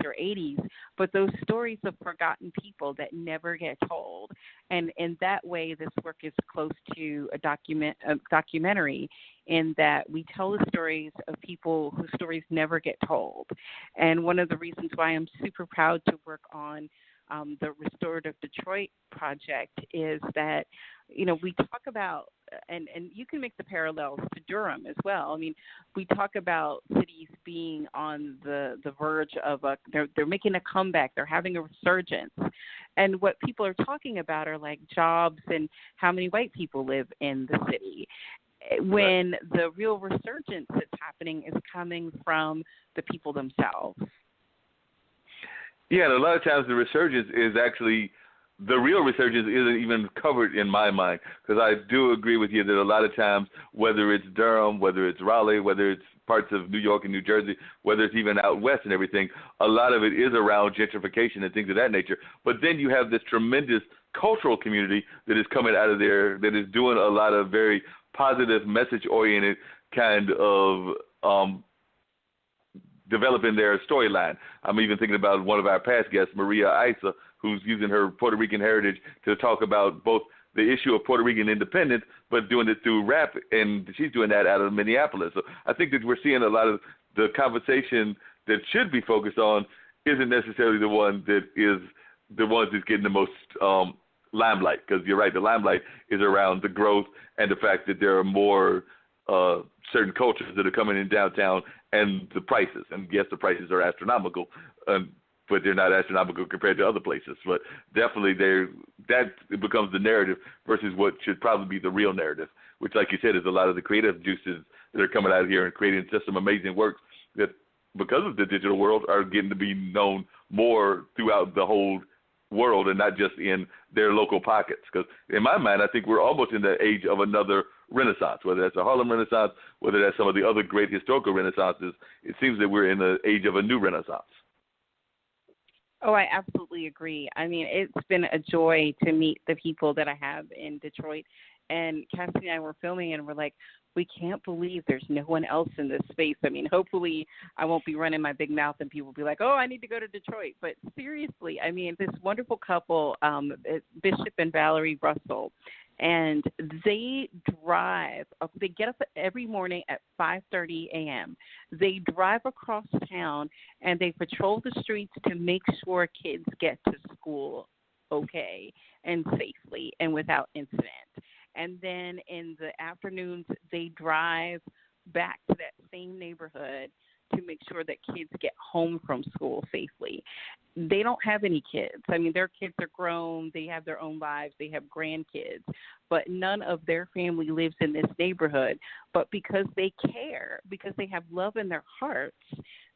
or 80s, but those stories of forgotten people that never get told. And in that way, this work is close to a documentary in that we tell the stories of people whose stories never get told. And one of the reasons why I'm super proud to work on the Restorative Detroit project is that, we talk about, and you can make the parallels to Durham as well. I mean, we talk about cities being on the verge of they're making a comeback, they're having a resurgence. And what people are talking about are like jobs and how many white people live in the city. When the real resurgence that's happening is coming from the people themselves. Yeah, and a lot of times the resurgence is actually, the real resurgence isn't even covered in my mind, because I do agree with you that a lot of times, whether it's Durham, whether it's Raleigh, whether it's parts of New York and New Jersey, whether it's even out west and everything, a lot of it is around gentrification and things of that nature. But then you have this tremendous cultural community that is coming out of there that is doing a lot of very positive, message-oriented kind of developing their storyline. I'm even thinking about one of our past guests, Maria Isa, who's using her Puerto Rican heritage to talk about both the issue of Puerto Rican independence, but doing it through rap, and she's doing that out of Minneapolis. So I think that we're seeing a lot of the conversation that should be focused on isn't necessarily the one that is the ones that's getting the most limelight, because you're right, the limelight is around the growth and the fact that there are more certain cultures that are coming in downtown, and the prices. And yes, the prices are astronomical, but they're not astronomical compared to other places. But definitely that becomes the narrative versus what should probably be the real narrative, which, like you said, is a lot of the creative juices that are coming out here and creating just some amazing works that, because of the digital world, are getting to be known more throughout the whole world and not just in their local pockets. Because in my mind, I think we're almost in the age of another Renaissance, whether that's the Harlem Renaissance, whether that's some of the other great historical Renaissances. It seems that we're in the age of a new Renaissance. Oh, I absolutely agree. I mean, it's been a joy to meet the people that I have in Detroit. And Cassie and I were filming, and we're like, we can't believe there's no one else in this space. I mean, hopefully I won't be running my big mouth and people will be like, oh, I need to go to Detroit. But seriously, I mean, this wonderful couple, Bishop and Valerie Russell, and they get up every morning at 5:30 a.m. They drive across town, and they patrol the streets to make sure kids get to school okay and safely and without incident. And then in the afternoons, they drive back to that same neighborhood to make sure that kids get home from school safely. They don't have any kids. I mean, their kids are grown. They have their own lives. They have grandkids. But none of their family lives in this neighborhood. But because they care, because they have love in their hearts,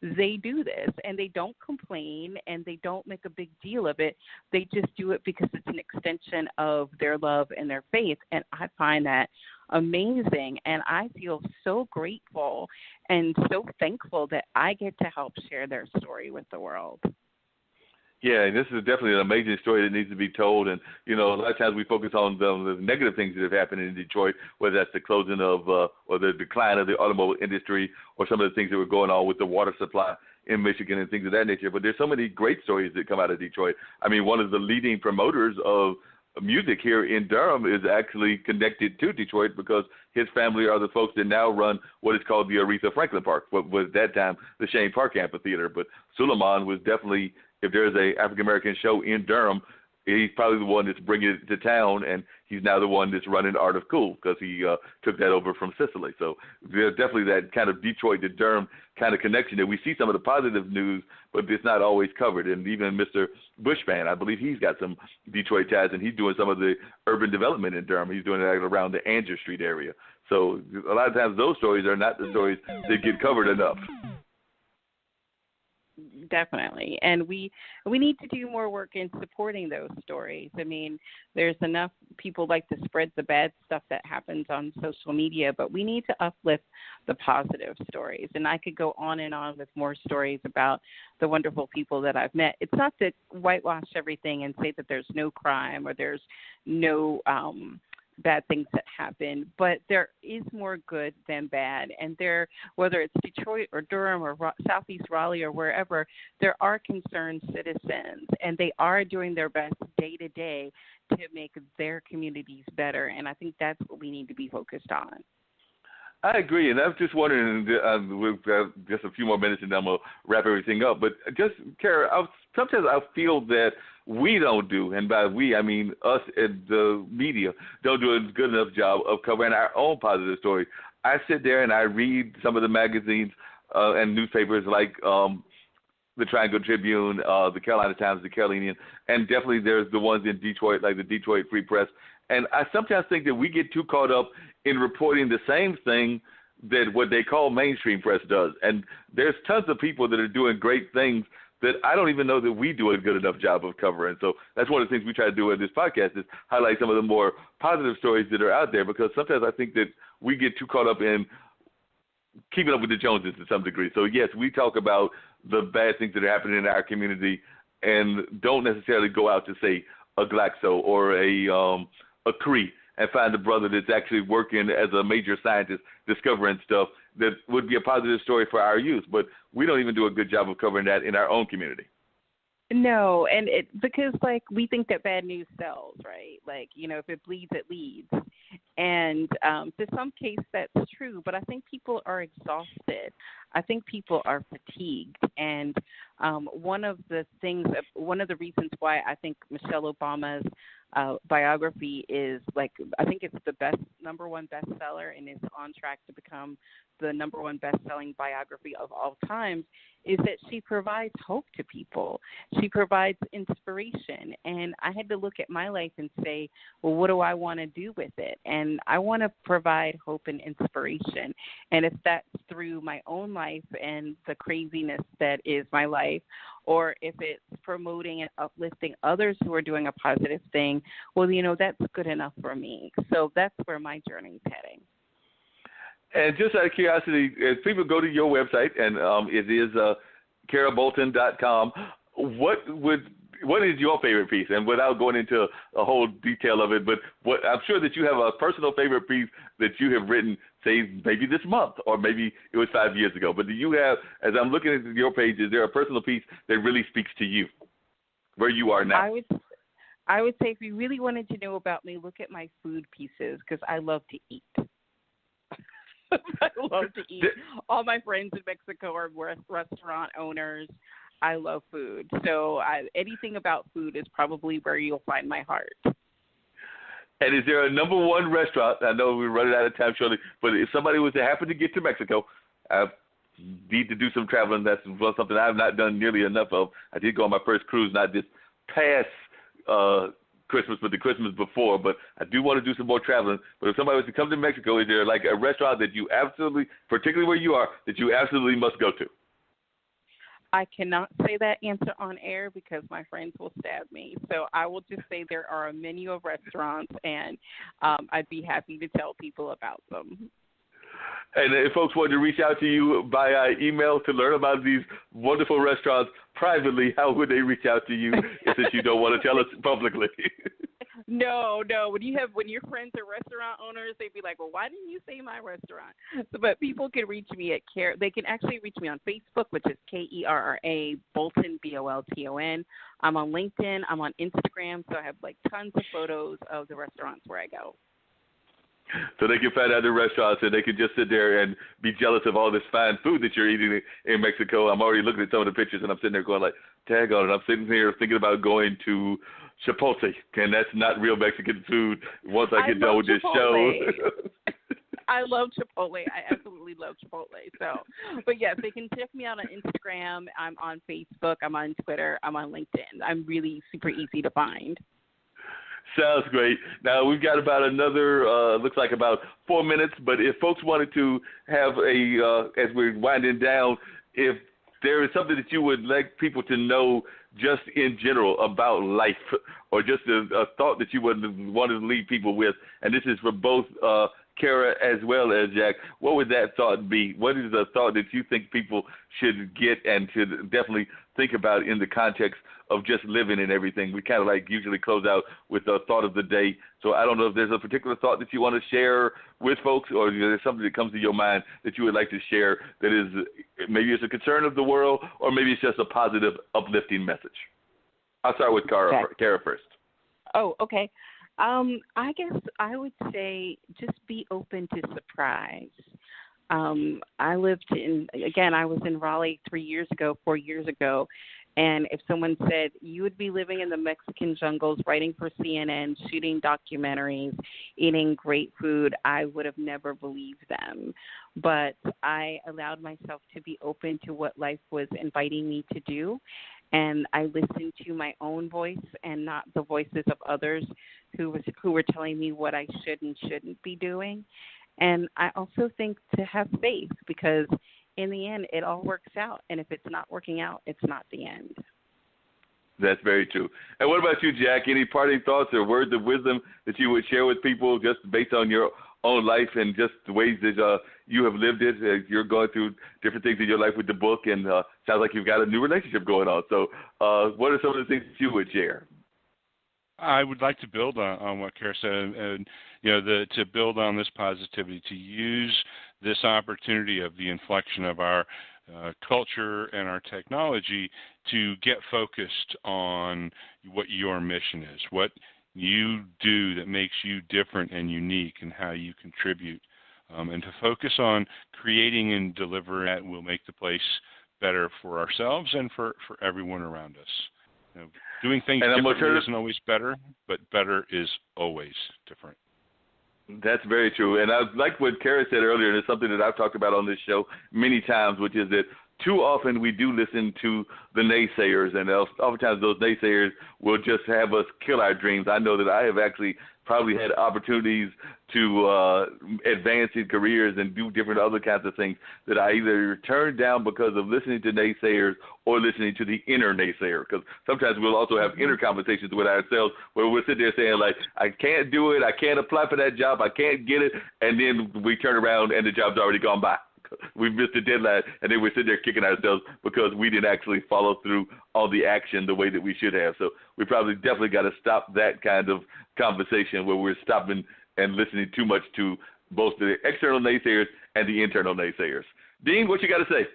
they do this. And they don't complain, and they don't make a big deal of it. They just do it because it's an extension of their love and their faith. And I find that amazing, and I feel so grateful and so thankful that I get to help share their story with the world. Yeah, this is definitely an amazing story that needs to be told. And, a lot of times we focus on the negative things that have happened in Detroit, whether that's the closing of or the decline of the automobile industry, or some of the things that were going on with the water supply in Michigan and things of that nature. But there's so many great stories that come out of Detroit. I mean, one of the leading promoters of music here in Durham is actually connected to Detroit, because his family are the folks that now run what is called the Aretha Franklin Park, what was at that time the Shane Park Amphitheater. But Suleiman was definitely, if there's a African-American show in Durham, he's probably the one that's bringing it to town, and he's now the one that's running Art of Cool, because he took that over from Sicily. So there's definitely that kind of Detroit to Durham kind of connection that we see some of the positive news, but it's not always covered. And even Mr. Bushman, I believe he's got some Detroit ties, and he's doing some of the urban development in Durham. He's doing it around the Anger Street area. So a lot of times those stories are not the stories that get covered enough. Definitely. And we need to do more work in supporting those stories. I mean, there's enough people like to spread the bad stuff that happens on social media, but we need to uplift the positive stories. And I could go on and on with more stories about the wonderful people that I've met. It's not to whitewash everything and say that there's no crime or there's no bad things that happen, but there is more good than bad. And there, whether it's Detroit or Durham or Southeast Raleigh or wherever, there are concerned citizens, and they are doing their best day to day to make their communities better. And I think that's what we need to be focused on. I agree, and I'm just wondering, we've got just a few more minutes and then we'll wrap everything up, but just, Kerra, sometimes I feel that we don't do, and by we I mean us and the media, don't do a good enough job of covering our own positive stories. I sit there and I read some of the magazines and newspapers like the Triangle Tribune, the Carolina Times, the Carolinian, and definitely there's the ones in Detroit, like the Detroit Free Press. And I sometimes think that we get too caught up in reporting the same thing that what they call mainstream press does. And there's tons of people that are doing great things that I don't even know that we do a good enough job of covering. So that's one of the things we try to do in this podcast is highlight some of the more positive stories that are out there, because sometimes I think that we get too caught up in keeping up with the Joneses to some degree. So, yes, we talk about the bad things that are happening in our community and don't necessarily go out to, say, a Glaxo or a Cree and find a brother that's actually working as a major scientist discovering stuff that would be a positive story for our youth. But we don't even do a good job of covering that in our own community. No, and because like we think that bad news sells, right? Like, you know, if it bleeds, it leads. And to some case that's true, but I think people are exhausted. I think people are fatigued. And one of the reasons why I think Michelle Obama's biography is I think it's the number one bestseller and is on track to become the number one best-selling biography of all times, is that she provides hope to people. She provides inspiration. And I had to look at my life and say, well, what do I want to do with it? And I want to provide hope and inspiration. And if that's through my own life and the craziness that is my life, or if it's promoting and uplifting others who are doing a positive thing, well, you know, that's good enough for me. So that's where my journey is heading. And just out of curiosity, if people go to your website, and it is KerraBolton.com, what is your favorite piece? And without going into a whole detail of it, but I'm sure that you have a personal favorite piece that you have written, say, maybe this month, or maybe it was 5 years ago. But do you have, as I'm looking at your page, is there a personal piece that really speaks to you, where you are now? I would say if you really wanted to know about me, look at my food pieces, because I love to eat. I love to eat. All my friends in Mexico are restaurant owners. I love food. So anything about food is probably where you'll find my heart. And is there a number one restaurant? I know we're running out of time shortly, but if somebody was to happen to get to Mexico, I need to do some traveling. That's something I've not done nearly enough of. I did go on my first cruise, not this past Christmas, but the Christmas before, but I do want to do some more traveling. But if somebody was to come to Mexico, is there like a restaurant that you absolutely, particularly where you are, that you absolutely must go to? I cannot say that answer on air because my friends will stab me. So I will just say there are a menu of restaurants, and I'd be happy to tell people about them. And if folks wanted to reach out to you by email to learn about these wonderful restaurants privately, how would they reach out to you since you don't want to tell us publicly? No. When your friends are restaurant owners, they'd be like, well, why didn't you say my restaurant? But people can reach me at they can actually reach me on Facebook, which is Kerra Bolton, Bolton. I'm on LinkedIn. I'm on Instagram. So I have like tons of photos of the restaurants where I go. So they can find out the restaurants and they can just sit there and be jealous of all this fine food that you're eating in Mexico. I'm already looking at some of the pictures and I'm sitting there going like, tag on it. I'm sitting here thinking about going to Chipotle, and that's not real Mexican food once I get done with this show. I love Chipotle. I absolutely love Chipotle. So, but yes, they can check me out on Instagram. I'm on Facebook. I'm on Twitter. I'm on LinkedIn. I'm really super easy to find. Sounds great. Now, we've got about another, looks like about 4 minutes, but if folks wanted to have as we're winding down, if there is something that you would like people to know just in general about life, or just a thought that you would want to leave people with, and this is for both Kerra as well as Jack, what would that thought be? What is the thought that you think people should get and should definitely think about in the context of just living and everything? We kind of like usually close out with the thought of the day. So I don't know if there's a particular thought that you want to share with folks, or if there's something that comes to your mind that you would like to share that is maybe it's a concern of the world, or maybe it's just a positive, uplifting message. I'll start with Kerra first. Oh, okay. I guess I would say just be open to surprise. I was in Raleigh 4 years ago, and if someone said you would be living in the Mexican jungles, writing for CNN, shooting documentaries, eating great food, I would have never believed them. But I allowed myself to be open to what life was inviting me to do, and I listened to my own voice and not the voices of others who were telling me what I should and shouldn't be doing. And I also think to have faith, because in the end, it all works out. And if it's not working out, it's not the end. That's very true. And what about you, Jack? Any parting thoughts or words of wisdom that you would share with people just based on your own life and just the ways that you have lived it? You're going through different things in your life with the book, and sounds like you've got a new relationship going on. So what are some of the things that you would share? I would like to build on what Kerra said, and to build on this positivity, to use this opportunity of the inflection of our culture and our technology to get focused on what your mission is, what you do that makes you different and unique, and how you contribute, and to focus on creating and delivering that will make the place better for ourselves and for everyone around us. Doing things differently isn't always better, but better is always different. That's very true. And I like what Kerra said earlier, and it's something that I've talked about on this show many times, which is that too often we do listen to the naysayers, and oftentimes those naysayers will just have us kill our dreams. I know that I have actually probably had opportunities to advance in careers and do different other kinds of things that I either turned down because of listening to naysayers or listening to the inner naysayer. Because sometimes we'll also have inner conversations with ourselves where we'll sit there saying, like, I can't do it, I can't apply for that job, I can't get it, and then we turn around and the job's already gone by. We missed the deadline, and then we're sitting there kicking ourselves because we didn't actually follow through on the action the way that we should have. So we probably definitely got to stop that kind of conversation where we're stopping and listening too much to both the external naysayers and the internal naysayers. Dean, what you got to say?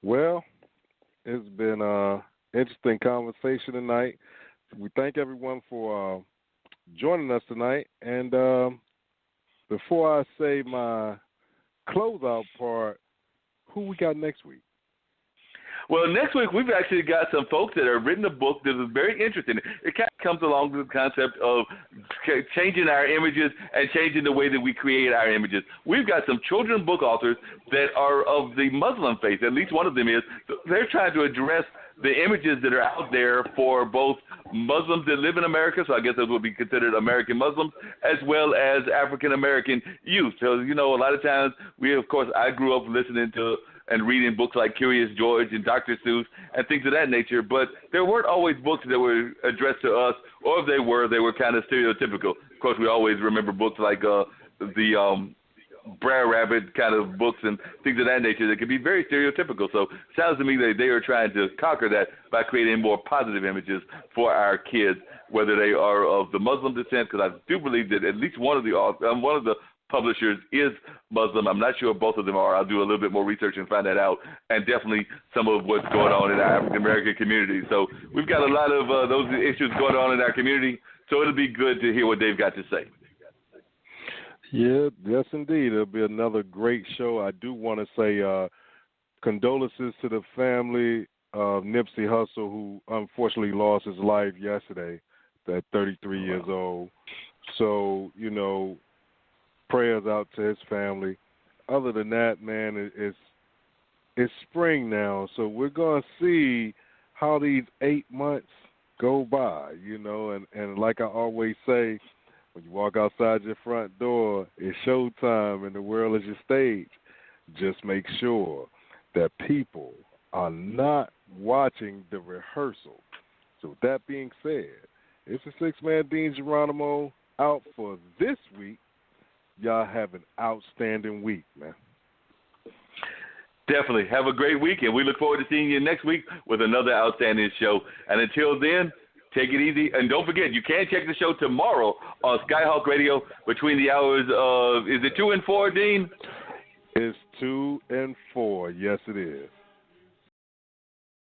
Well, it's been an interesting conversation tonight. We thank everyone for joining us tonight. And before I say my closeout part, who we got next week? Well, next week we've actually got some folks that have written a book that is very interesting. It kind of comes along with the concept of changing our images and changing the way that we create our images. We've got some children's book authors that are of the Muslim faith. At least one of them is. They're trying to address the images that are out there for both Muslims that live in America, so I guess those would be considered American Muslims, as well as African-American youth. So, a lot of times I grew up listening to and reading books like Curious George and Dr. Seuss and things of that nature, but there weren't always books that were addressed to us, or if they were kind of stereotypical. Of course, we always remember books like the Brer Rabbit kind of books and things of that nature that can be very stereotypical. So it sounds to me that they are trying to conquer that by creating more positive images for our kids, whether they are of the Muslim descent, because I do believe that at least one of the publishers is Muslim. I'm not sure if both of them are. I'll do a little bit more research and find that out, and definitely some of what's going on in our African-American community. So we've got a lot of those issues going on in our community, so it'll be good to hear what they've got to say. Yeah, yes, indeed. It'll be another great show. I do want to say condolences to the family of Nipsey Hussle, who unfortunately lost his life yesterday at 33 years old. So, prayers out to his family. Other than that, man, it's spring now, so we're going to see how these 8 months go by, and like I always say, when you walk outside your front door, it's showtime and the world is your stage. Just make sure that people are not watching the rehearsal. So with that being said, it's a six-man Dean Geronimo out for this week. Y'all have an outstanding week, man. Definitely. Have a great week, and we look forward to seeing you next week with another outstanding show. And until then, take it easy. And don't forget, you can check the show tomorrow on Skyhawk Radio between the hours of, is it 2 and 4, Dean? It's 2 and 4. Yes, it is.